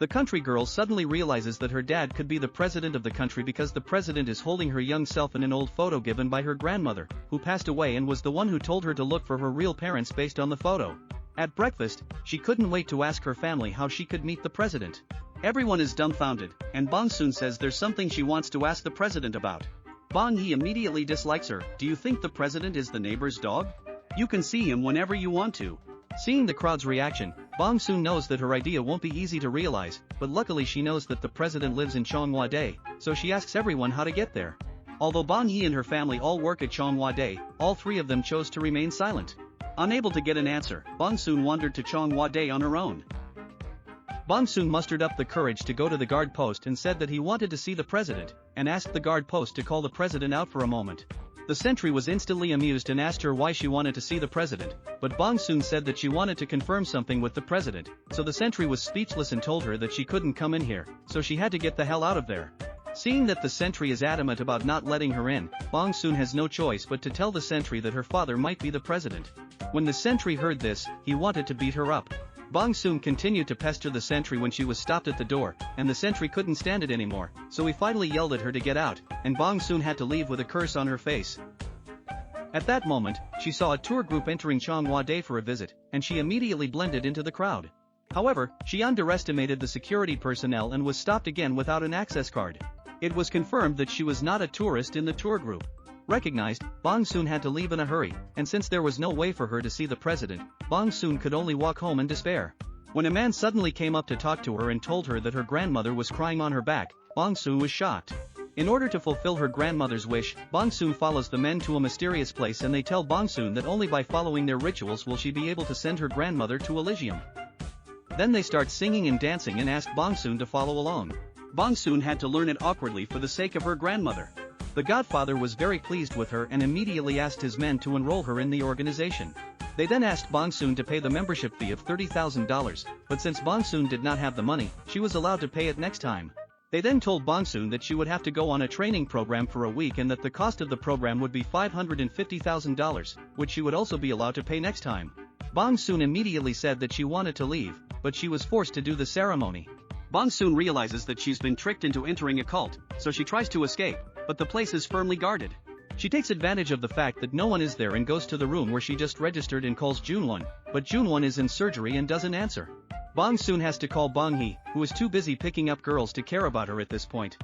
The country girl suddenly realizes that her dad could be the president of the country because the president is holding her young self in an old photo given by her grandmother, who passed away and was the one who told her to look for her real parents based on the photo. At breakfast, she couldn't wait to ask her family how she could meet the president. Everyone is dumbfounded, and Bong Soon says there's something she wants to ask the president about. Bong Hee immediately dislikes her. Do you think the president is the neighbor's dog? You can see him whenever you want to. Seeing the crowd's reaction, Bong Soon knows that her idea won't be easy to realize, but luckily she knows that the president lives in Cheongwa-dae, so she asks everyone how to get there. Although Bong Hee and her family all work at Cheongwa-dae, all three of them chose to remain silent. Unable to get an answer, Bong Soon wandered to Cheongwa-dae on her own. Bong Soon mustered up the courage to go to the guard post and said that he wanted to see the president, and asked the guard post to call the president out for a moment. The sentry was instantly amused and asked her why she wanted to see the president, but Bong Soon said that she wanted to confirm something with the president, so the sentry was speechless and told her that she couldn't come in here, so she had to get the hell out of there. Seeing that the sentry is adamant about not letting her in, Bong Soon has no choice but to tell the sentry that her father might be the president. When the sentry heard this, he wanted to beat her up. Bong Soon continued to pester the sentry when she was stopped at the door, and the sentry couldn't stand it anymore, so he finally yelled at her to get out, and Bong Soon had to leave with a curse on her face. At that moment, she saw a tour group entering Cheongwa-dae for a visit, and she immediately blended into the crowd. However, she underestimated the security personnel and was stopped again without an access card. It was confirmed that she was not a tourist in the tour group. Recognized, Bong Soon had to leave in a hurry, and since there was no way for her to see the president, Bong Soon could only walk home in despair. When a man suddenly came up to talk to her and told her that her grandmother was crying on her back, Bong Soon was shocked. In order to fulfill her grandmother's wish, Bong Soon follows the men to a mysterious place and they tell Bong Soon that only by following their rituals will she be able to send her grandmother to Elysium. Then they start singing and dancing and ask Bong Soon to follow along. Bong Soon had to learn it awkwardly for the sake of her grandmother. The godfather was very pleased with her and immediately asked his men to enroll her in the organization. They then asked Bong Soon to pay the membership fee of $30,000, but since Bong Soon did not have the money, she was allowed to pay it next time. They then told Bong Soon that she would have to go on a training program for a week and that the cost of the program would be $550,000, which she would also be allowed to pay next time. Bong Soon immediately said that she wanted to leave, but she was forced to do the ceremony. Bong Soon realizes that she's been tricked into entering a cult, so she tries to escape, but the place is firmly guarded. She takes advantage of the fact that no one is there and goes to the room where she just registered and calls Junwon, but Junwon is in surgery and doesn't answer. Bong Soon has to call Bong Hee, who is too busy picking up girls to care about her at this point.